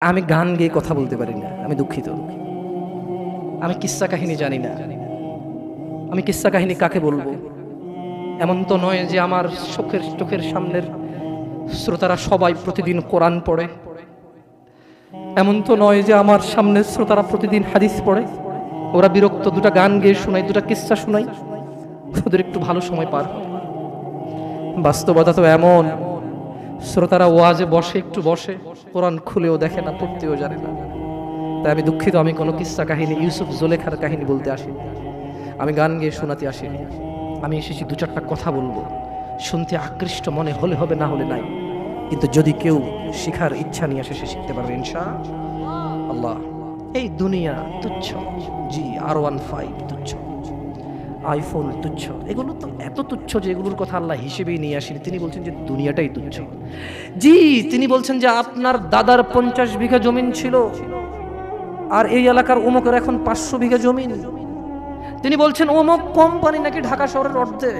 আমি গান গেয়ে কথা বলতে পারি না, আমি দুঃখিত। আমি কিস্সা কাহিনী জানি না। আমি কিস্সা কাহিনী কাকে বলবো? এমন তো নয় যে আমার চোখের সামনের শ্রোতারা সবাই প্রতিদিন কোরআন পড়ে। এমন তো নয় যে আমার সামনের শ্রোতারা প্রতিদিন হাদিস পড়ে। ওরা বিরক্ত, দুটা গান গেয়ে শোনাই, দুটা কিস্সা শোনাই, ওদের একটু ভালো সময় পার হয়। বাস্তবতা তো এমন, শ্রোতারা ওয়াজে বসে, একটু বসে, কোরআন খুলেও দেখে না, পড়তেও জানে না। তাই আমি দুঃখিত, আমি কোনো কিস্সা কাহিনী, ইউসুফ জোলেখার কাহিনী বলতে আসিনি। আমি গান গেয়ে শোনাতে আসিনি। আমি এসেছি দু চারটা কথা বলবো, শুনতে আকৃষ্ট মনে হলে হবে, না হলে নাই। কিন্তু যদি কেউ শিখার ইচ্ছা নিয়ে আসে, সে শিখতে পারবে ইনশাআল্লাহ। এই দুনিয়া তুচ্ছ, জি, R15 তুচ্ছ, আইফোন তুচ্ছ, এগুলো তো এত তুচ্ছ যে এগুলোর কথা আল্লাহ হিসেবেই নিয়ে আসেনি। তিনি বলছেন যে দুনিয়াটাই তুচ্ছ। জি, তিনি বলছেন যে আপনার দাদার 50 বিঘা জমিন ছিল, আর এই এলাকার অমুকের এখন 500 বিঘা জমিন। তিনি বলছেন অমুক কোম্পানি নাকি ঢাকা শহরের অর্ধেক,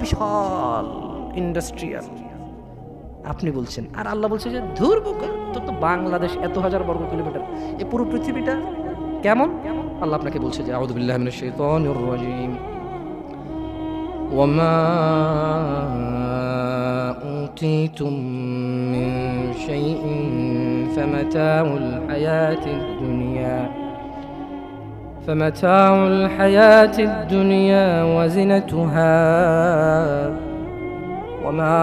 বিশাল ইন্ডাস্ট্রিয়াল। আপনি বলছেন, আর আল্লাহ বলছে যে ধুর বোকা, তো বাংলাদেশ এত হাজার বর্গ কিলোমিটার, এই পুরো পৃথিবীটা কেমন? আল্লাহ আপনাকে বলছে যে আউযু বিল্লাহি মিনাশ শাইতানির রাজীম, ওয়ামা উতীতুম মিন শাইইন ফামাতাউল হায়াতিদ দুনিয়া ওয়া জিনাতুহা ওয়ামা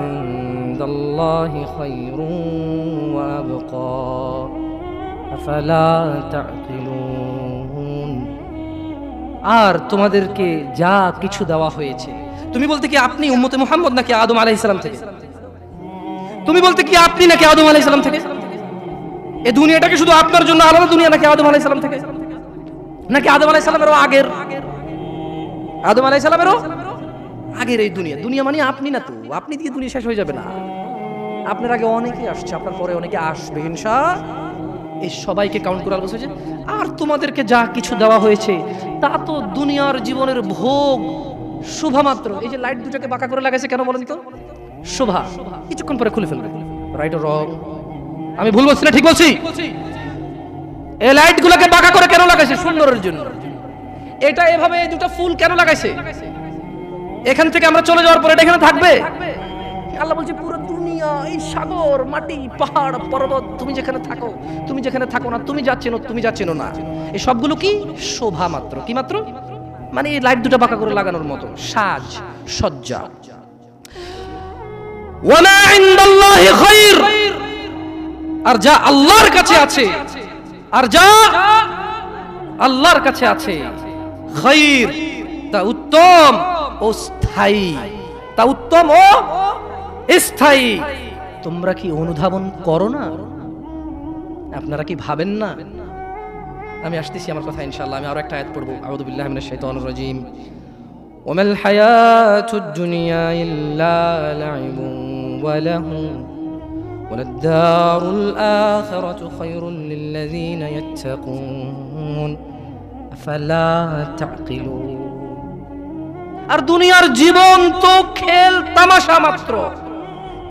ইনদাল্লাহি খায়রুন ওয়া আবকা আফালা তা'কিলুন। আর তোমাদেরকে যা কিছু দেওয়া হয়েছে, তুমি বলতে কি আপনি উম্মতে মুহাম্মদ নাকি আদম আলাইহিস সালাম থেকে? তুমি বলতে কি আপনি নাকি আদম আলাইহিস সালাম থেকে? এই দুনিয়াটাকে শুধু আপনার জন্য আলাদা দুনিয়া নাকি আদম আলাইহিস সালাম থেকে? নাকি আদম আলাইহিস সালামেরও আগের? আদম আলাইহিস সালামেরও আগের এই দুনিয়া। দুনিয়া মানে আপনি না তো, আপনি দিয়ে দুনিয়া শেষ হয়ে যাবে না। আপনার আগে অনেকে আসছে, আপনার পরে অনেকে আসবে ইনশাআল্লাহ। এই সবাইকে কাউন্ট করে বলছে যে আর তোমাদেরকে যা কিছু দেওয়া হয়েছে তা তো দুনিয়ার জীবনের ভোগ শোভা মাত্র। এই যে লাইট দুটাকে বাঁকা করে লাগাইছে কেন বলেন তো? শোভা, কিছুক্ষণ পরে খুলে ফেলবে। Right or wrong? আমি ভুল বলছি না ঠিক বলছি? এই লাইট গুলোকে বাঁকা করে কেন লাগাইছে? সুন্দরের জন্য। এটা এভাবে দুটো ফুল কেন লাগাইছে? এখান থেকে আমরা চলে যাওয়ার পরে এটা এখানে থাকবে। আল্লাহ বলছে পুরো দুনিয়া, এই সাগর, মাটি, পাহাড়, পর্বত, তুমি যেখানে থাকো, তুমি যেখানে থাকো না, তুমি যাচ্ছেন না, এই সবগুলো কি শোভা মাত্র। কি মাত্র? মানে এই লাইট দুটো বাঁকা করে লাগানোর মতো সাজ সজ্জা। ওয়ামা ইনদাল্লাহি খায়র, আর যা আল্লাহর কাছে আছে, আর যা আল্লাহর কাছে আছে, খায়র, তা উত্তম ও স্থায়ী, তা উত্তম ও স্থায়ী। তোমরা কি অনুধাবন করো না? আপনারা কি ভাবেন না? আমি আসতেছি আমার কথা ইনশাআল্লাহ। আমি আরো একটা আয়াত পড়বো। আউযু বিল্লাহি মিনাশ শাইতানির রাজীম। ওয়ামাল হায়াতুদ দুনিয়া ইল্লা লাইবুন ওয়া লাহুন ওয়ালাদ-দারুল আখিরাতু খায়রুল লিল্লাযীনা ইয়াত্তাকুন আফালা তা'কিলুন। আর দুনিয়ার জীবন তো খেল তামাশা মাত্র,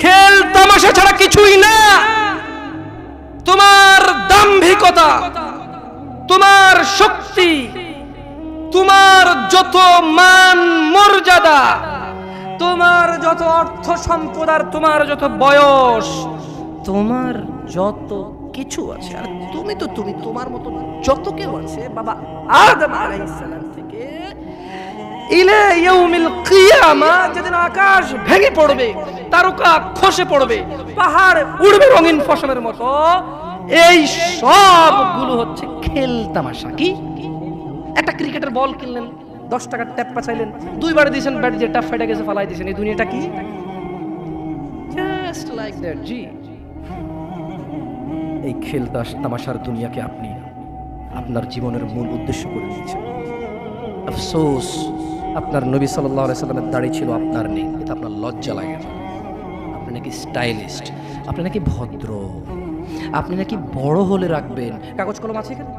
খেল তামাশা ছাড়া কিছুই না। তোমার দাম্ভিকতা, তোমার শক্তি, তোমার যত মান মর্যাদা, তোমার যত অর্থ সম্পদ, আর তোমার যত বয়স, তোমার যত কিছু আছে, আর তুমি তো তুমি, তোমার মতো যত কেউ আছে বাবা আদম আলাইহিস সালাম থেকে ইলা ইয়াউমিল কিয়ামা, যেদিন আকাশ ভেঙে পড়বে, তারকা খসে পড়বে, পাহাড় উড়বে রঙিন ফসলের মতো, এই সবগুলো হচ্ছে খেল তামাশা। কি? একটা ক্রিকেটের বল কিনলেন, 10 টাকার ট্যাপ পাচাইলেন, 2 বার দিয়েছেন, ব্যাট দিয়ে ট্যাপ ফেটে গেছে, ফালাই দিয়েছেন। এই দুনিয়াটা কি? Just like that. জি, এই খেল তামাশার দুনিয়াকে আপনি আপনার জীবনের মূল উদ্দেশ্য করে নিয়েছেন। আফসোস, আপনার নবী সাল্লাল্লাহু আলাইহি সাল্লামের দাড়ি ছিল, আপনার নেই। এটা আপনার লজ্জা লাগে না? আপনি নাকি স্টাইলিস্ট, আপনি নাকি ভদ্র, আপনি নাকি বড় হলে রাখবেন। কাগজ কলম আছে এখানে?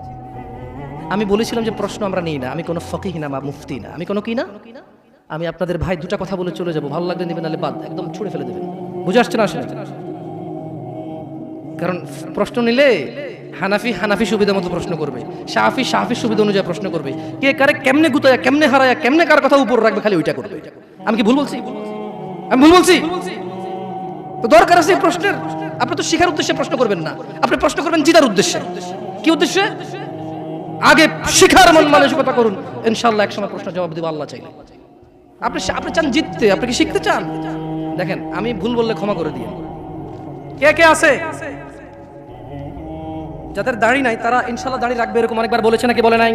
আমি বলেছিলাম যে প্রশ্ন আমরা নেই না। আমি কোনো ফকিহ না বা মুফতি না, আমি কোনো কি না। আমি আপনাদের ভাই দুটা কথা বলে চলে যাব, ভালো লাগলে নেবেন, নাহলে বাদ, একদম ছুঁড়ে ফেলে দেবেন। বুঝে আসছে না? আসলে কারণ প্রশ্ন নিলে হানাফি সুবিধা মতো প্রশ্ন করবে, শাফি সুবিধা অনুযায়ী প্রশ্ন করবে, কে কারে কেমনে গুতায়া কেমনে হারায়া কেমনে কার কথা উপর রাখবে, খালি ওইটা করবে। আমি কি ভুল বলছি? আমি ভুল বলছি? তো দরকার আছে প্রশ্নের। আপনি তো শিখার উদ্দেশ্যে প্রশ্ন করবেন না, আপনি প্রশ্ন করবেন জিতার উদ্দেশ্যে। কি উদ্দেশ্যে? আগে শিখার মন মানসিকতা করুন, ইনশাআল্লাহ একসময় প্রশ্ন জবাব দিব আল্লাহ চাইলে। আপনি চান জিততে, আপনি কি শিখতে চান? দেখেন, আমি ভুল বললে ক্ষমা করে দিন। কে কে আছে যাদের দাড়ি নাই তারা ইনশাআল্লাহ দাড়ি রাখবে, এরকম অনেকবার বলেছে নাকি বলে নাই?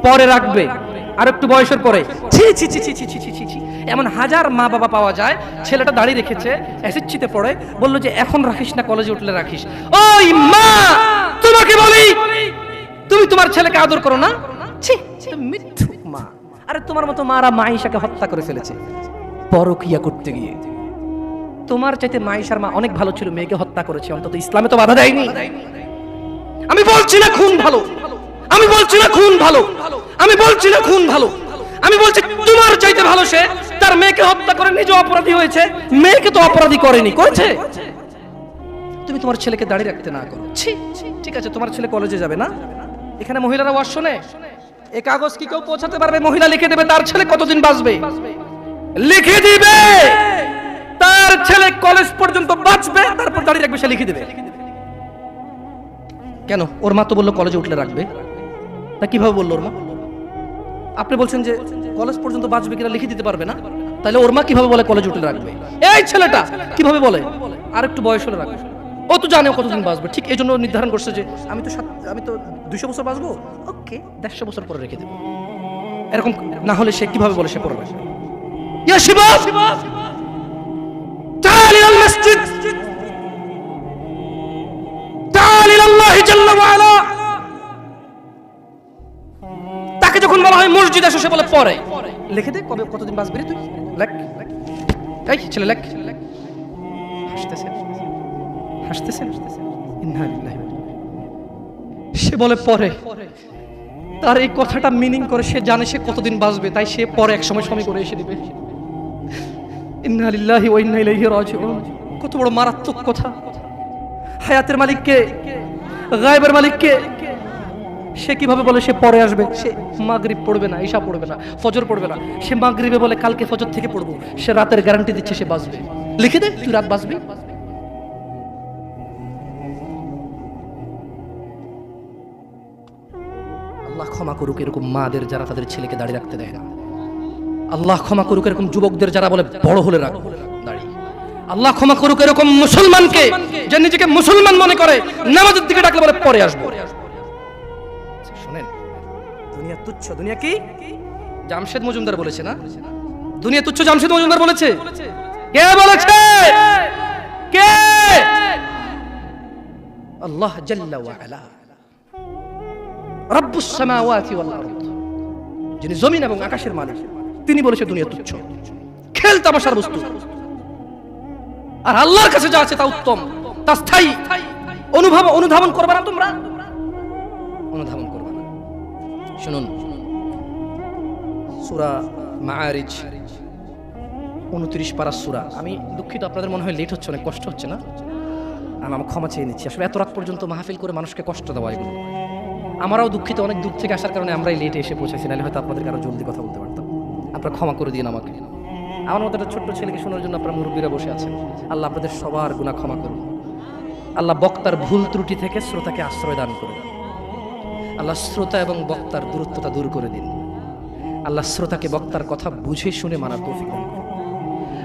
পরে রাখবে, আর একটু বয়সের পরে। ছি ছি ছি ছি ছি ছি ছি ছি, এমন হাজার মা বাবা পাওয়া যায়, ছেলেটা দাড়ি রেখেছে, এসএসসিতে পড়ে, বললো যে এখন রাখিস না, কলেজে উঠলে রাখিস। ওই মা, তোমাকে বলি, তুমি তোমার ছেলেকে আদর করো না? ছি, মিথ্যুক মা। আরে তোমার মতো মারা মাইশাকে হত্যা করে ফেলেছে পরকিয়া করতে গিয়ে। তোমার চাইতে মাইশার মা অনেক ভালো ছিল, মেয়েকে হত্যা করেছে, অন্তত ইসলামে তো বাধা দেয়নি। আমি বলছি না খুন ভালো, আমি বলছি না খুন ভালো, আমি বলছি না খুন ভালো, আমি বলছি তোমার চাইতে ভালো সে তার মেয়েকে হত্যা করে নিজে অপরাধী হয়েছে, মেয়েকে তো অপরাধী করেনি, করেছে। তুমি তোমার ছেলেকে দাঁড়িয়ে রাখতে না করো। ছি, ঠিক আছে, তোমার ছেলে কলেজে যাবে না, এখানে মহিলারা ওয়াজ শোনে, এই কাগজ কি কেউ পৌঁছাতে পারবে? মহিলা লিখে দেবে তার ছেলে কতদিন বাঁচবে, লিখে দিবে তার ছেলে কলেজ পর্যন্ত বাঁচবে, তারপর দাঁড়িয়ে রাখবে, সে লিখে দেবে। কেন? ওর মা তো বললো কলেজে উঠলে রাখবে, তা কিভাবে বললো ওর মা? আপনি বলছেন যে কলেজ পর্যন্ত বাঁচবে কিনা লিখে দিতে পারবে না, তাহলে ওর মা কিভাবে বলে কলেজে উঠলে রাখবে? এই ছেলেটা কিভাবে বলে আর একটু বয়স হলে রাখবে? ও তো জানে কতদিন বাঁচবে, ঠিক এই জন্য নির্ধারণ করছে যে আমি তো 200 বছর বাঁচবো, ওকে 150 বছর পরে রেখে দেবো। এরকম না হলে সে কিভাবে বলে সে পড়বে? ইয়া শিবাব, تعال إلى المسجد، تعال إلى الله جل وعلا। তাকে যখন বলা হয় মসজিদ এসে, সে বলে পরে লিখে দে কবে কতদিন বাঁচবি রে তুই, লেখ। এই ছেলে লেখ। হাসতেছে হাসতেছে, ইন্না লিল্লাহি। সে বলে পরে, তার এই কথাটা মিনিং করে সে জানে সে কতদিন বাঁচবে, তাই সে পরে এক সময় করে এসে দিবে। ইন্না লিল্লাহি ওয়া ইন্না ইলাইহি রাজিউন। কত বড় মারাত্মক কথা! হায়াতের মালিক কে? গায়েবের মালিক কে? সে কিভাবে বলে সে পরে আসবে? সে মাগরিব পড়বে না, ইশা পড়বে না, ফজর পড়বে না, সে মাগরিবে বলে কালকে ফজর থেকে পড়বো, সে রাতের গ্যারান্টি দিচ্ছে সে বাঁচবে। লিখে দে তুই রাত বাঁচবি। আল্লাহ ক্ষমা করুক এরকম মাদের যারা তাদের ছেলেকে দাঁড়িয়ে রাখতে দেয় না। আল্লাহ ক্ষমা করুক এরকম যুবকদের যারা বলে বড় হলে রাখ দাঁড়িয়ে। আল্লাহ ক্ষমা করুক এরকম মুসলমানকে যে নিজেকে মুসলমান মনে করে, নামাজের দিকে ডাকলে বলে পরে আসবো। শুনেন, দুনিয়া তুচ্ছ। দুনিয়া কি? জামশেদ মজুমদার বলেছে না, দুনিয়া তুচ্ছ। জামশেদ মজুমদার বলেছে? কে বলেছে? কে? আল্লাহ জাল্লা ওয়া আলা, রব্বুস সামাওয়াতি ওয়াল আরদ, যিনি জমিন এবং আকাশের মালিক, তিনি বলেছে দুনিয়া তুচ্ছ, খেল তামাশার বস্তু। আর আল্লাহর কাছে যা আছে তা উত্তম, তা স্থায়ী। অনুধাবন করবে না তোমরা, অনুধাবন করবে না। শুনুন, সূরা মাআরিজ 29 পারা সূরা। আমি দুঃখিত, আপনাদের মনে হয় লেট হচ্ছে, অনেক কষ্ট হচ্ছে না? আমি ক্ষমা চেয়ে নিচ্ছি। আসলে এত রাত পর্যন্ত মাহফিল করে মানুষকে কষ্ট দেওয়া এগুলো। আমরাও দুঃখিত, অনেক দূর থেকে আসার কারণে আমরাই লেটে এসে পৌঁছেছি, নাহলে হয়তো আপনাদেরকে আরো জলদি কথা বলতে পারতাম। আপনারা ক্ষমা করে দিন আমাকে। আমার মতো একটা ছোট্ট ছেলেকে শোনার জন্য আপনারা মুরব্বীরা বসে আছেন। আল্লাহ আপনাদের সবার গুনাহ ক্ষমা করুন। আল্লাহ বক্তার ভুল ত্রুটি থেকে শ্রোতাকে আশ্রয় দান করুন। আল্লাহ শ্রোতা এবং বক্তার দূরত্বতা দূর করে দিন। আল্লাহ শ্রোতাকে বক্তার কথা বুঝে শুনে মানার তৌফিক দান করুন।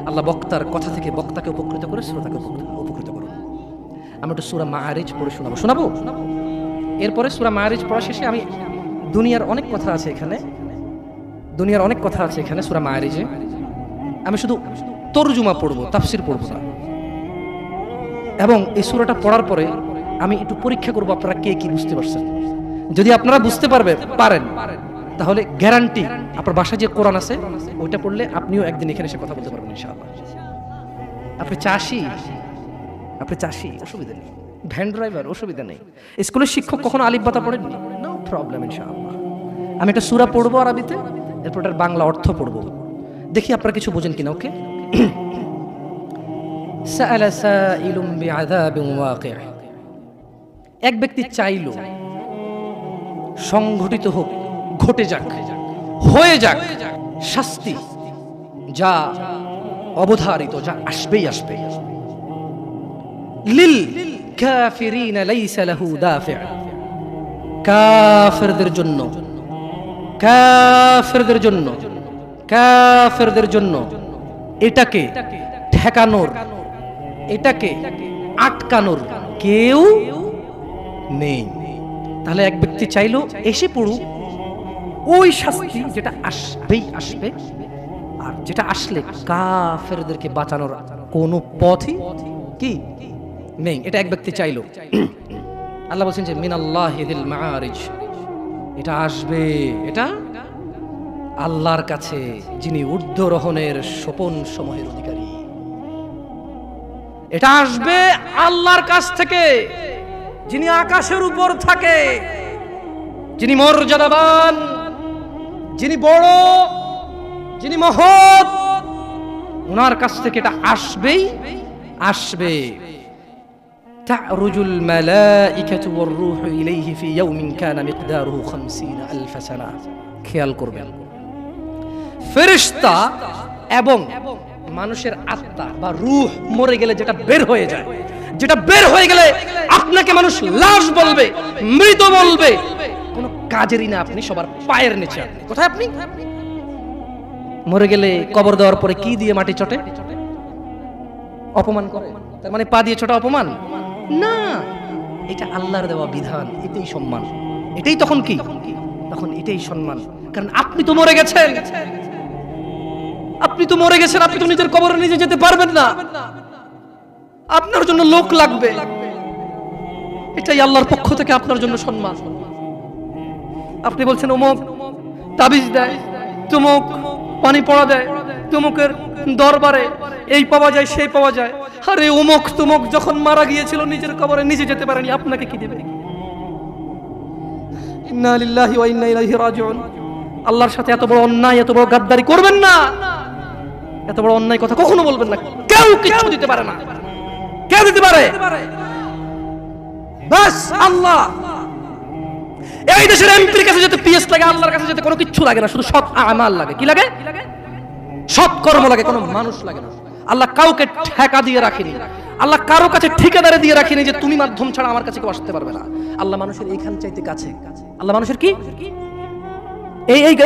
আল্লাহ বক্তার কথা থেকে বক্তাকে উপকৃত করে শ্রোতাকে উপকৃত করুন। আমি একটু সূরা মাআরিজ পড়ে শোনাবো। এরপরে সূরা মাআরিজ পড়া শেষে আমি দুনিয়ার অনেক কথা আছে এখানে, সূরা মাআরিজে। আমি শুধু তরজুমা পড়বো, তাফসির পড়বো না। এবং এই সূরাটা পড়ার পরে আমি একটু পরীক্ষা করবো আপনারা কে কি বুঝতে পারছেন। যদি আপনারা বুঝতে পারেন তাহলে গ্যারান্টি আপনার বাসায় যে কোরআন আছে ওইটা পড়লে আপনিও একদিন এখানে এসে কথা বলতে পারবেন ইনশাআল্লাহ। আপনি চাষি অসুবিধা নেই, ভ্যান ড্রাইভার অসুবিধা নেই, স্কুলের শিক্ষক কখনো আলিফ বাতা পড়েননি, নো প্রবলেম ইনশাআল্লাহ। আমি একটা সূরা পড়বো আরবিতে, এরপর এটার বাংলা অর্থ পড়বো, দেখি আপনারা কিছু বোঝেন কিনা। ওকে? সাআলা সাইলুম বিআযাবিন ওয়াকি', এক ব্যক্তি চাইল সংঘটিত হোক, ঘটে যাক, হয়ে যাক শাস্তি, যা অবধারিত, যা আসবেই আসবে। লিল কাফিরিনা লাইসা লাহু দাফি', কাফেরদের জন্য, কাফেরদের জন্য, কাফেরদের জন্য এটাকে ঠেকানোর, এটাকে আটকানোর কেউ নেই। তাহলে এক ব্যক্তি চাইলো এসে পড়ুক ওই শাস্তি যেটা আসবেই আসবে, আর যেটা আসলে কাফেরদেরকে বাঁচানোর কোনো পথই কি নেই, এটা এক ব্যক্তি চাইলো। আল্লাহ বলছেন যে মিনাল্লাহি যিল মাআরিজ, এটা আসবে, এটা আল্লাহর কাছে যিনি ঊর্ধ্বরোহণের সোপন সমূহের অধিকারী, এটা আসবে আল্লাহর কাছ থেকে যিনি আকাশের উপর থাকে, যিনি মর্যাদাবান, যিনি বড়, যিনি মহৎ, ওনার কাছ থেকে এটা আসবেই আসবে। তা'রুজুল মালাইকাতু ওয়ার রূহু ইলাইহি ফি ইয়াউমিন কানা মিকদারুহু 50000 সানা। খেয়াল করবেন, ফেরেশতা এবং মানুষের আত্মা বা রূহ মরে গেলে যেটা বের হয়ে যায়, যেটা বের হয়ে গেলে আপনাকে মানুষ লাশ বলবে, মৃত বলবে, কোনো কাজেরই না, আপনি সবার পায়ের নিচে। আপনি কোথায়? আপনি মরে গেলে কবর দেওয়ার পরে কি দিয়ে মাটি চটে? অপমান করে, তার মানে পা দিয়ে ছোটা অপমান না, এটা আল্লাহর দেওয়া বিধান, এটাই সম্মান, এটাই তখন কি, তখন এটাই সম্মান। কারণ আপনি তো মরে গেছেন, আপনি তো মরে গেছেন, আপনি তো নিজের কবরে নিজে যেতে পারবেন না, আপনার জন্য লোক লাগবে, এটাই আল্লাহর পক্ষ থেকে আপনার জন্য সম্মান। আপনি বলছেন অমুক তাবিজ দেয়, তুমুক পানি পড়া দেয়, তুমুকের দরবারে এই পাওয়া যায় সেই পাওয়া যায়। আরে অমুক তুমুক যখন মারা গিয়েছিল নিজের কবরে নিজে যেতে পারেনি, আপনাকে কি দেবে? ইন্না লিল্লাহি ওয়া ইন্না ইলাইহি রাজিউন। আল্লাহর সাথে এত বড় অন্যায়, এত বড় গাদ্দারি করবেন না, এত বড় অন্যায় কথা কখনো বলবেন না। কেউ কিছু দিতে পারে না, কে দিতে পারে? বাস আল্লাহ। এই দেশের এমপির কাছে যেতে পিএস লাগে, আল্লাহর কাছে যেতে কোনো কিছু লাগে না, শুধু সৎ আমাল লাগে। কি লাগে? সৎ কর্ম লাগে, কোনো মানুষ লাগে না। আল্লাহ কাউকে ঠেকা দিয়ে রাখেনি, আল্লাহ কারো কাছে ঠিকাদারে দিয়ে রাখেনি যে তুমি মাধ্যম ছাড়া আমার কাছে কেউ আসতে পারবে না। আল্লাহ মানুষের এইখান চাইতে কাছে, আল্লাহ মানুষের কি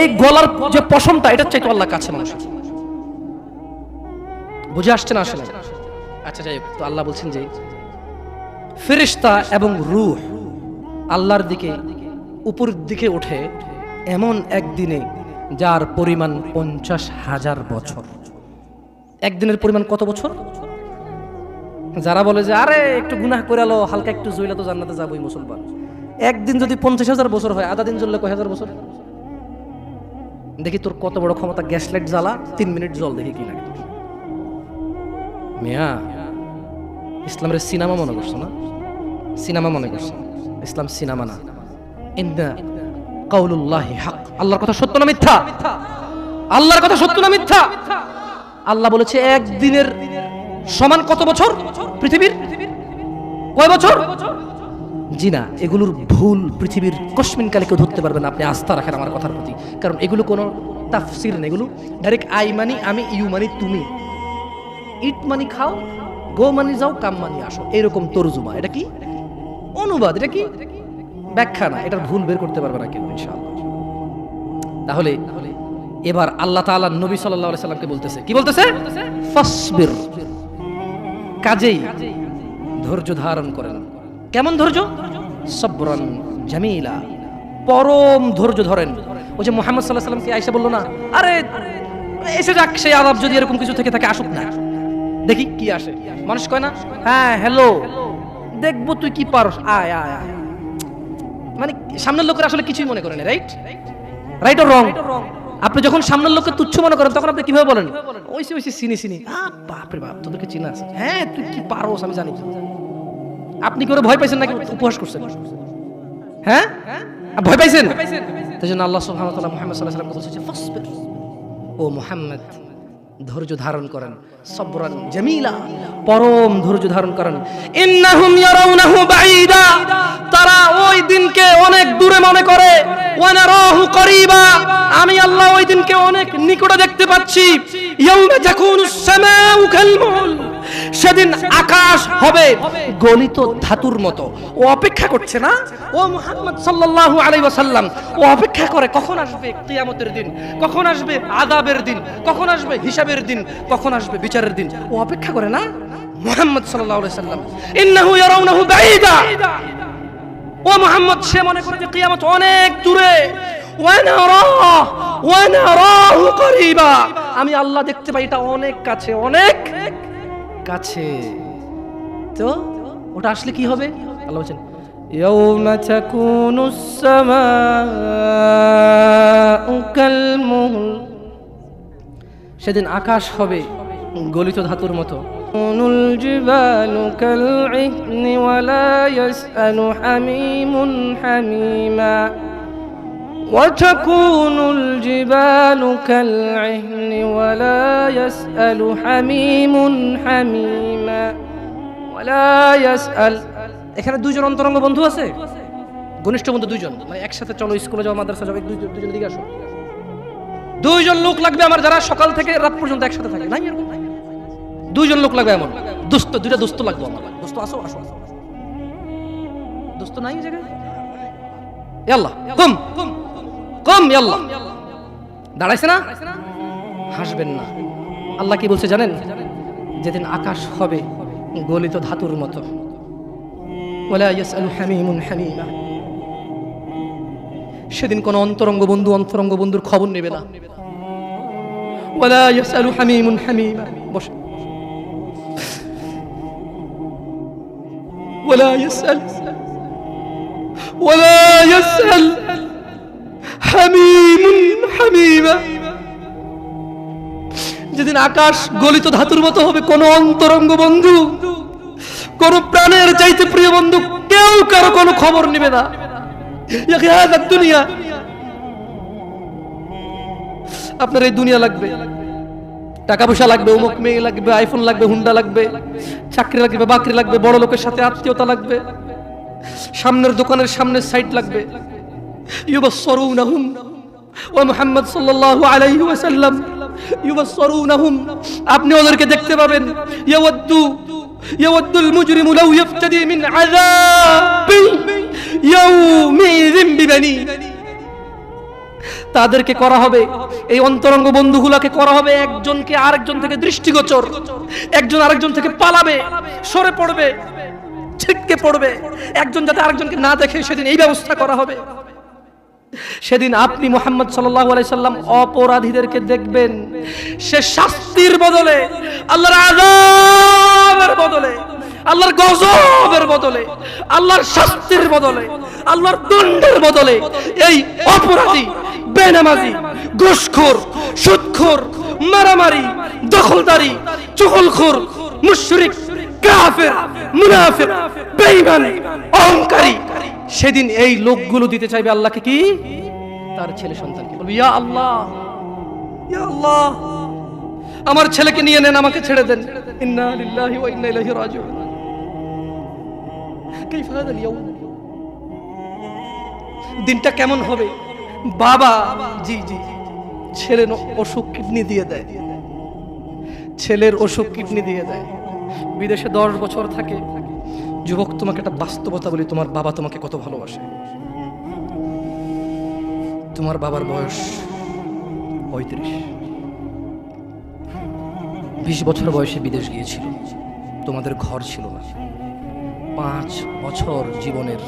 এই গলার যে পশমটা, এটার চাইতে আল্লাহ কাছে মানুষের। বুঝে আসছে না আসলে? আচ্ছা যাই হোক, তো আল্লাহ বলছেন যে ফেরেশতা এবং রূহ আল্লাহর দিকে উপরের দিকে ওঠে এমন একদিনে যার পরিমাণ 50,000 বছর। একদিনের পরিমাণ কত বছর? যারা বলে যে আরে একটু গুনাহ করে আলো, হালকা একটু জইলা তো জান্নাতে যাবোই মুসলমান, একদিন যদি 50,000 বছর হয়, আধা দিন জ্বললে কয় হাজার বছর? দেখি তোর কত বড় ক্ষমতা, গ্যাস লাইট জ্বালা 3 মিনিট জল, দেখি কি লাগে। মিয়া ইসলামের সিনেমা মনে করছো না? সিনেমা মনে করছো? ইসলাম সিনেমা না। ইন্না কাউলুল্লাহি হক, আল্লাহর কথা সত্য না মিথ্যা? আল্লাহর কথা সত্য না মিথ্যা? আল্লাহ বলেছে একদিনের সমান কত বছর? পৃথিবীর কয় বছর? জি না, এগুলোর ভুল পৃথিবীর কসমিন কালে কেউ ধরতে পারবে না। আপনি আস্থা রাখেন আমার কথার প্রতি, কারণ এগুলো কোনো তাফসির না, এগুলো ডাইরেক্ট আই মানি আমি, ইউ মানি তুমি, ইট মানি খাও, গো মানি যাও, কাম মানি আসো, এরকম তরজুমা। এটা কি অনুবাদ, এটা কি ব্যাখ্যা না, এটার ভুল বের করতে পারবে না কেউ ইনশাআল্লাহ। তাহলে এবার আল্লাহ তাআলা নবী সাল্লাল্লাহু আলাইহি সাল্লামকে বলতেছে, কি বলতেছে? ফাসবির, কাজেই ধৈর্য ধারণ করেন। কেমন ধৈর্য? সবরান জামিলা, পরম ধৈর্য ধরেন। ওই যে মুহাম্মদ সাল্লাল্লাহু আলাইহি সাল্লামকে আয়েশা বলল না, আরে এসে যাক সেই আযাব, যদি এরকম কিছু থেকে থাকে আসুক না, দেখি কি আসে। মানুষ কয় না, হ্যাঁ হ্যালো দেখবো তুই কি পারস, আয় আয় আয়, মানে সামনের লোকের আসলে কিছুই মনে করেন। Right right or wrong? আপনি যখন সামনের লোককে তুচ্ছ মনে করেন তখন আপনি কিভাবে বলেন? ওইসে ওইসে চিনি চিনি, বাপ রে বাপ তোদেরকে চিনা আছে, হ্যাঁ তুই কি পারোস আমি জানি। আপনি কি ওরা ভয় পাইছেন নাকি উপহাস করছেন? হ্যাঁ ভয় পাইছেন? তাই জন্য আল্লাহ সুবহানাহু ওয়া তাআলা মুহাম্মদ সাল্লাল্লাহু আলাইহি ওয়াসাল্লামকে বলেছে ফাসবির, ও মুহাম্মদ ধৈর্য ধারণ করেন, সবরান জামিলা, পরম ধৈর্য ধারণ করেন। ইন্নাহুম ইয়ারাউনাহু বাঈদা, তারা ওই দিনকে অনেক দূরে মনে করে, ওয়া নারাহু করিবা, আমি আল্লাহ ওই দিনকে অনেক নিকটে দেখতে পাচ্ছি। ইয়াউমা তাকুনুস সামাউ কালমুল, সেদিন আকাশ হবে গলিত ধাতুর মতো। ও অপেক্ষা করছে না, ও মুহাম্মদ সাল্লাল্লাহু আলাইহি ওয়াসাল্লাম, ও অপেক্ষা করে কখন আসবে কিয়ামতের দিন, কখন আসবে আযাবের দিন, কখন আসবে হিসাবের দিন, কখন আসবে বিচারের দিন। ও অপেক্ষা করে না মুহাম্মদ সাল্লাল্লাহু আলাইহি ওয়াসাল্লাম। ইন্নাহু ইয়ারাউনাহু বাঈদা, ও মুহাম্মদ সে মনে করে যে কিয়ামত অনেক দূরে। ওয়া নারাহু করিবা, আমি আল্লাহ দেখতে পাই এটা অনেক কাছে, অনেক কাছে। তো ওটা আসলে কি হবে? আল্লাহ বলেন ইয়াউমা তাকুনুস সামাউ কালমুল, সেদিন আকাশ হবে গলিত ধাতুর মতো। নুল জিবালু কালইহনি ওয়ালা ইয়াসআলু হামিমুন হামিমা, وتكون الجبال كالعهن ولا يسأل حميم حميما ولا يسأل। এখানে দুইজন অন্তরঙ্গ বন্ধু আছে, ঘনিষ্ঠ বন্ধু দুইজন, মানে একসাথে চলো স্কুলে যাও, মাদ্রাসা যাও, দুইজন দিকে আসো। দুইজন লোক লাগবে আমার, যারা সকাল থেকে রাত পর্যন্ত একসাথে থাকে। নাই এরকম, দুইজন লোক লাগবে এমন দোস্ত, দুইটা দোস্ত লাগবে আমার। দোস্ত আসো, আসো, দোস্ত নাই জায়গায়? ইয়াল্লাহ কুম কম, আল্লাহ দাঁড়াইছে না, হাসবেন না। আল্লাহ কি বলছে জানেন? যেদিন আকাশ হবে গলিত ধাতুর মতো, ওয়ালা ইয়াসআলু হামিমুন হামিমা, সেদিন কোন অন্তরঙ্গ বন্ধুর খবর নেবে না। ওয়ালা ইয়াসআলু হামিমুন হামিমা, বসে। ওয়ালা ইয়াসআল হামিমুন হামিমা, যেদিন আকাশ গলিত ধাতুর মতো হবে, কোন অন্তরঙ্গ বন্ধু, কোন প্রাণের চাইতে প্রিয় বন্ধু কেউ কারো কোনো খবর নেবে না। দুনিয়া, আপনার এই দুনিয়া লাগবে, টাকা পয়সা লাগবে, অমুক মেয়ে লাগবে, আইফোন লাগবে, হুন্ডা লাগবে, চাকরি লাগবে, বাকরি লাগবে, বড় লোকের সাথে আত্মীয়তা লাগবে, সামনের দোকানের সামনের সাইড লাগবে। ইউবাসসিরুনাহুম, ওয়া মুহাম্মদ সাল্লাল্লাহু আলাইহি ওয়াসাল্লাম ইউবাসসিরুনাহুম, আপনি ওদেরকে দেখতে পাবেন। ইয়াওয়াদ্দুল মুজরিমু লাউ ইফতাদি মিন আযাবি ইয়াউমিযিন বিবানি, তাদেরকে করা হবে, এই অন্তরঙ্গ বন্ধুগুলোকে করা হবে একজনকে আরেকজন থেকে দৃষ্টিগোচর, একজন আরেকজন থেকে পালাবে, সরে পড়বে, ছিটকে পড়বে, একজন যাতে আরেকজনকে না দেখে, সেদিন এই ব্যবস্থা করা হবে। সেদিন আপনি মুহাম্মদ সাল্লাল্লাহু আলাইহি সাল্লাম অপরাধীদেরকে দেখবেন, সে শাস্তির বদলে, আল্লাহর আযাবের বদলে, আল্লাহর গজবের বদলে, আল্লাহর শাস্তির বদলে, আল্লাহর দণ্ডের বদলে এই অপরাধী, বেনামাজি, ঘুষখোর, সুদখোর, মারামারি, দখলদারি, চুগলখোর, মুশরিক, কাফের, মুনাফিক, বেঈমান, অহংকারী, সেদিন এই লোকগুলো দিতে চাইবে আল্লাহকে কি? তার ছেলে সন্তানকে। বলবে ইয়া আল্লাহ, ইয়া আল্লাহ, আমার ছেলেকে নিয়ে নেন, আমাকে ছেড়ে দেন। ইন্না লিল্লাহি ওয়া ইন্না ইলাইহি রাজিউন। কাইফা হাদাল ইয়াউম, দিনটা কেমন হবে? বাবা, জি জি, ছেলের অসুখ কিডনি দিয়ে দেয়, ছেলের অসুখ কিডনি দিয়ে দেয়, বিদেশে 10 বছর থাকে। যুবক, তোমাকে একটা বাস্তবতা বলি, তোমার বাবা তোমাকে কত ভালোবাসে। তোমার বাবার বয়স 35, 20 বছর বয়সে বিদেশ গিয়েছিল, তোমাদের ঘর ছিল না, 5 বছর জীবনের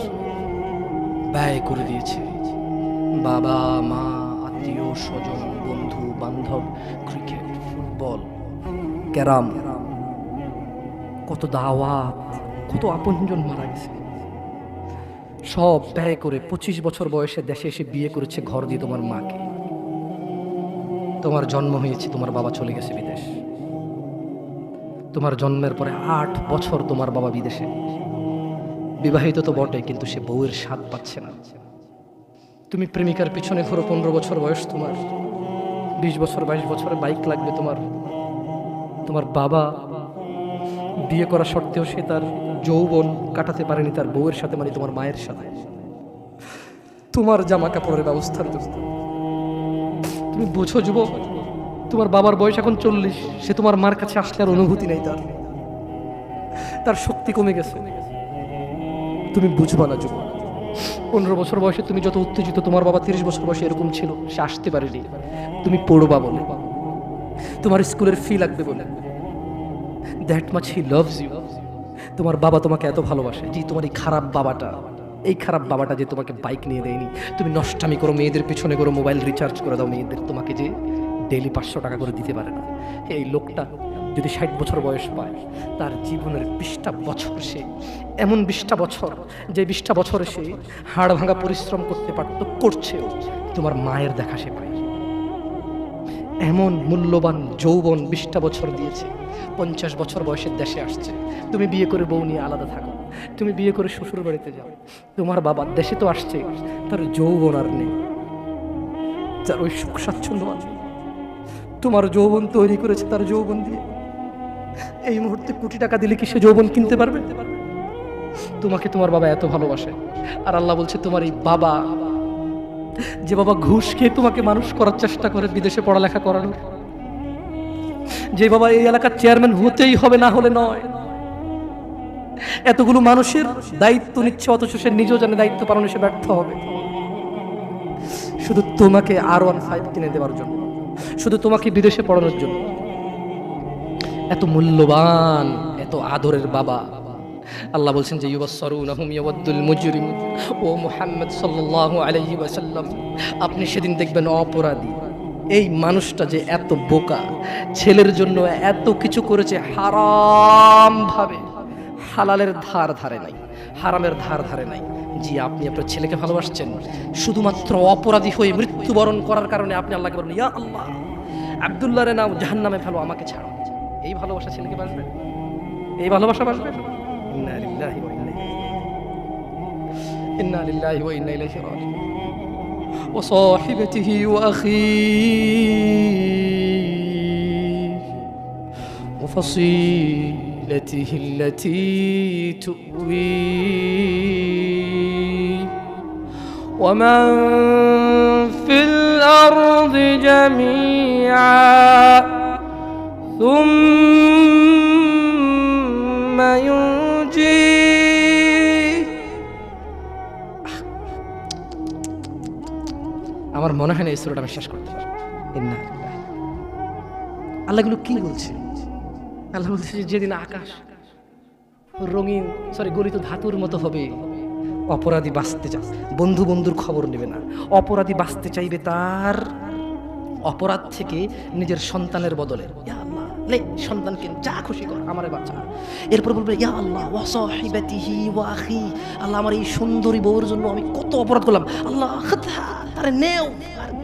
ব্যয় করে দিয়েছে। বাবা, মা, আত্মীয় স্বজন, বন্ধু বান্ধব, ক্রিকেট, ফুটবল, ক্যারাম, কত দাওয়াত, কত আপনজন মারা গেছে, সব ব্যয় করে 25 বছর বয়সে দেশে এসে বিয়ে করেছে ঘর দিয়ে তোমার মাকে। তোমার জন্ম হয়েছে, তোমার বাবা চলে গেছে বিদেশ। তোমার জন্মের পরে 8 বছর তোমার বাবা বিদেশে, বিবাহিত তো বটে, কিন্তু সে বউয়ের স্বাদ পাচ্ছে না। তুমি প্রেমিকার পিছনে ঘোরো, 15 বছর বয়স তোমার, 20 বছর 22 বছরে বাইক লাগবে তোমার। তোমার বাবা বিয়ে করা সত্ত্বেও সে তার যৌবন কাটাতে পারেনি তার বউয়ের সাথে, মানে তোমার মায়ের সাথে। তোমার জামা কাপড়ের ব্যবস্থার জন্য তুমি বোঝো যুবক, তোমার বাবার বয়স এখন 40, সে তোমার মার কাছে আসলে আর অনুভূতি নেই, তার শক্তি কমে গেছে। তুমি বুঝবা না যুবক। 15 বছর বয়সে তুমি যত উত্তেজিত, তোমার বাবা 30 বছর বয়সে এরকম ছিল, সে আসতে পারেনি। তুমি পড়বা বলে, তোমার স্কুলের ফি লাগবে বলে, that much he loves you. তোমার বাবা তোমাকে এত ভালোবাসে। জি, তোমার এই খারাপ বাবাটা যে তোমাকে বাইক নিয়ে দেয়নি, তুমি নষ্টামি করো, মেয়েদের পিছনে করো, মোবাইল রিচার্জ করে দাও মেয়েদের, তোমাকে যে ডেইলি 500 টাকা করে দিতে পারে না। এই লোকটা যদি 60 বছর বয়স পায়, তার জীবনের 20টা বছর সে এমন 20টা বছর, যে 20টা বছরে সে হাড় ভাঙা পরিশ্রম করতে পারত, করছেও, তোমার মায়ের দেখা সে পায়। এমন মূল্যবান যৌবন 20টা বছর দিয়েছে। 50 বছর বয়সের দেশে আসছে, তুমি বিয়ে করে বউ নিয়ে আলাদা থাকো, তুমি বিয়ে করে শ্বশুর বাড়িতে যাও। তোমার বাবা দেশে তো আসছে, তার যৌবন আর নেই, তার ওই সুখ স্বাচ্ছন্দ্য আছে। তোমার যৌবন তৈরি করেছে তার যৌবন দিয়ে। এই মুহূর্তে কোটি টাকা দিলে কি সে যৌবন কিনতে পারবে? তোমাকে তোমার বাবা এত ভালোবাসে। আর আল্লাহ বলছে, তোমার এই বাবা, যে বাবা ঘুষ খেয়ে তোমাকে মানুষ করার চেষ্টা করে বিদেশে পড়ালেখা করানো, যে বাবা এই এলাকার চেয়ারম্যান হতেই হবে, না হলে নয়, এতগুলো মানুষের দায়িত্ব নিচ্ছে, অথচ সে নিজেও জানে দায়িত্ব পালনে সে ব্যর্থ হবে, শুধু তোমাকে R15 কিনে দেওয়ার জন্য, শুধু তোমাকে বিদেশে পড়ানোর জন্য। এত মূল্যবান, এত আদরের বাবা। আল্লাহ বলছেন যে ইউবাসসারুনাহুম ইয়াওয়াদ্দুল মুজরিম, ও মুহাম্মদ সাল্লাল্লাহু আলাইহি ওয়াসাল্লাম, আপনি সেদিন দেখবেন অপরাধী এই মানুষটা যে এত বোকা, ছেলের জন্য এত কিছু করেছে হারাম ভাবে, হালালের ধার ধারে নাই, হারামের ধার ধারে নাই। জি, আপনি আপনার ছেলেকে ভালোবাসছেন, শুধুমাত্র অপরাধী হয়ে মৃত্যুবরণ করার কারণে আপনি আল্লাহকে বলেন, ইয়া আল্লাহ, আব্দুল্লাহরে নাও জাহান্নামে ফেলো, আমাকে ছাড়ো। এই ভালোবাসা ছেলেকে বাসবে? এই ভালোবাসা বাসবে? ইন্না লিল্লাহি ওয়া ইন্না ইলাইহি রাজিউন। ওয়া সাহিবাতিহি ওয়া আখিহি ওয়া ফাসিলাতিহি আল্লাতী তুওয়ি ওয়া মান ফিল আরদি জামিআ ثم ينجي। আমার মনে হয় না এই সূরাটা আমি শেষ করতে পারবো। আল্লাহগুলো কি বলছে? আল্লাহ বলছে যেদিন আকাশ রঙিন গলিত ধাতুর মতো হবে, অপরাধী বাঁচতে চায়, বন্ধু বন্ধুর খবর নেবে না, অপরাধী বাঁচতে চাইবে তার অপরাধ থেকে নিজের সন্তানের বদলে, ইয়া আল্লাহ লে সন্তানকে যা খুশি কর, আমারে বাঁচা। এরপর বলবে, ইয়া আল্লাহ ওয়া সাহিবাতিহি ওয়া আখি, আল্লাহ আমার এই সুন্দরী বউর জন্য আমি কত অপরাধ করলাম, আল্লাহ তারে নেও,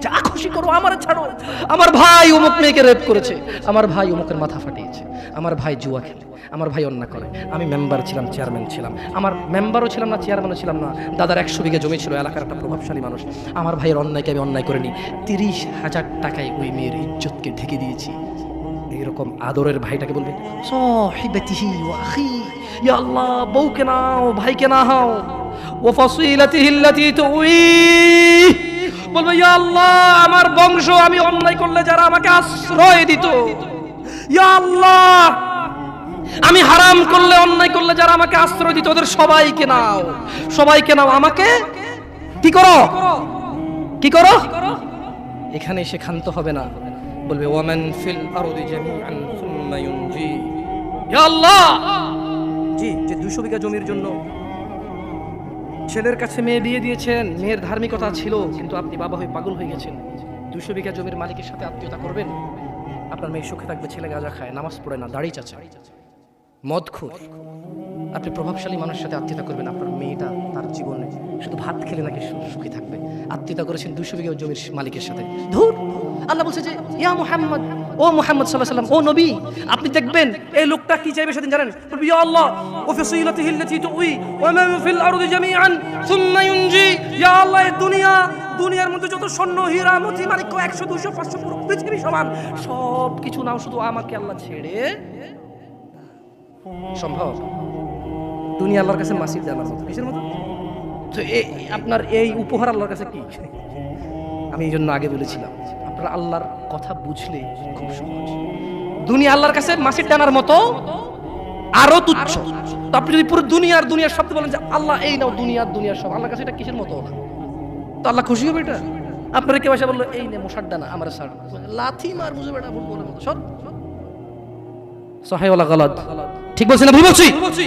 যা খুশি করো, আমারে ছাড়ো। আমার ভাই অমুক মেয়েকে রেপ করেছে, আমার ভাই অমুকের মাথা ফাটিয়েছে, আমার ভাই জুয়া খেলে, আমার ভাই অন্যায় করে, আমি মেম্বার ছিলাম, চেয়ারম্যান ছিলাম, আমার মেম্বারও ছিলাম না, চেয়ারম্যানও ছিলাম না, দাদার 100 বিঘা জমি ছিল, এলাকার একটা প্রভাবশালী মানুষ, আমার ভাইয়ের অন্যায়কে আমি অন্যায় করিনি, 30,000 টাকায় ওই মেয়ের ইজ্জতকে ঢেকে দিয়েছি। এইরকম আদরের ভাইটাকে বলবে, সাহিবাতিহি ওয়া আখি, ইয়া আল্লাহ বউকে নাও, ভাইকে নাও, ওয়া ফাসিলাতিহি আল্লাতী তুওয়ি, বলবে, ইয়া আল্লাহ আমার বংশ, আমি অন্যায় করলে যারা আমাকে আশ্রয় দিত, ইয়া আল্লাহ আমি হারাম করলে, অন্যায় করলে যারা আমাকে আশ্রয় দিত, ওদের সবাইকে নাও, সবাইকে নাও, আমাকে কি করো, কি করো। এখানে সে ক্ষান্ত হবে না, বলবে, ওয়ামান ফিল আরদি জামিআন সুম্মা ইউনজি, ইয়া আল্লাহ জি, যে 200 বিঘা জমির জন্য ছেলের কাছে মেয়ে দিয়ে দিয়েছেন, মেয়ের ধার্মিকতা ছিল, কিন্তু আপনি বাবা হয়ে পাগল হয়ে গেছেন, 200 বিঘা জমির মালিকের সাথে আত্মীয়তা করবেন, আপনার মেয়ে সুখে থাকবে, ছেলে গাঁজা খায়, নামাজ পড়ে না, দাড়ি চাচা, মদখোর, আপনি প্রভাবশালী মানুষের সাথে আত্মীয়তা করবেন, আপনার মেয়েটা তার জীবনে শুধু ভাত খেলে নাকি সুখী থাকবে, আত্মীয়তা করেছেন 200 বিঘা জমির মালিকের সাথে। ধুর, আল্লাহ বলছে যে ইয়া মুহাম্মদ, ও মুহাম্মদ সাল্লাল্লাহু আলাইহি ওয়াসাল্লাম, ও নবী, আপনি দেখবেন এই লোকটা কি চাইবে সেদিন জানেন? বলবে, ইয়া আল্লাহ ওয়া ফাসিলাতিহি আল্লাতী তুওয়ি ওয়া মান ফিল আরদি জামিআন সুম্মা ইউনজি, ইয়া আল্লাহ এই দুনিয়া দুনিয়ার মধ্যে যত স্বর্ণ হীরা মতি মানিক্য 100 200 500 পুরো পৃথিবী সমান, সব কিছু নাও, শুধু আমাকে আল্লাহ ছেড়ে। সম্ভব? দুনিয়া আল্লাহর কাছে মাসির জানার মতো, কিসের মতো? তো আপনার এই উপহার আল্লাহর কাছে কি? আমি এই জন্য আগে বলেছিলাম, আপনারা আল্লাহর কথা বুঝলে খুব সহজ। দুনিয়া আল্লাহর কাছে মাসির ডানার মতো, আরো তুচ্ছ। তো আপনি যদি পুরো দুনিয়ার শব্দ বলেন যে আল্লাহ এই নাও দুনিয়ার সব, আল্লাহর কাছে এটা কিসের মতো? তো আল্লাহ খুশি হবে এটা? আপনারা কেউ এসে বললো এই নে মশার ডানা আমার সার, লাথি মার বুঝে বেটা বলে মতো সব সহায় ওয়ালা গালাত। ঠিক বলছি না ভুল বলছি?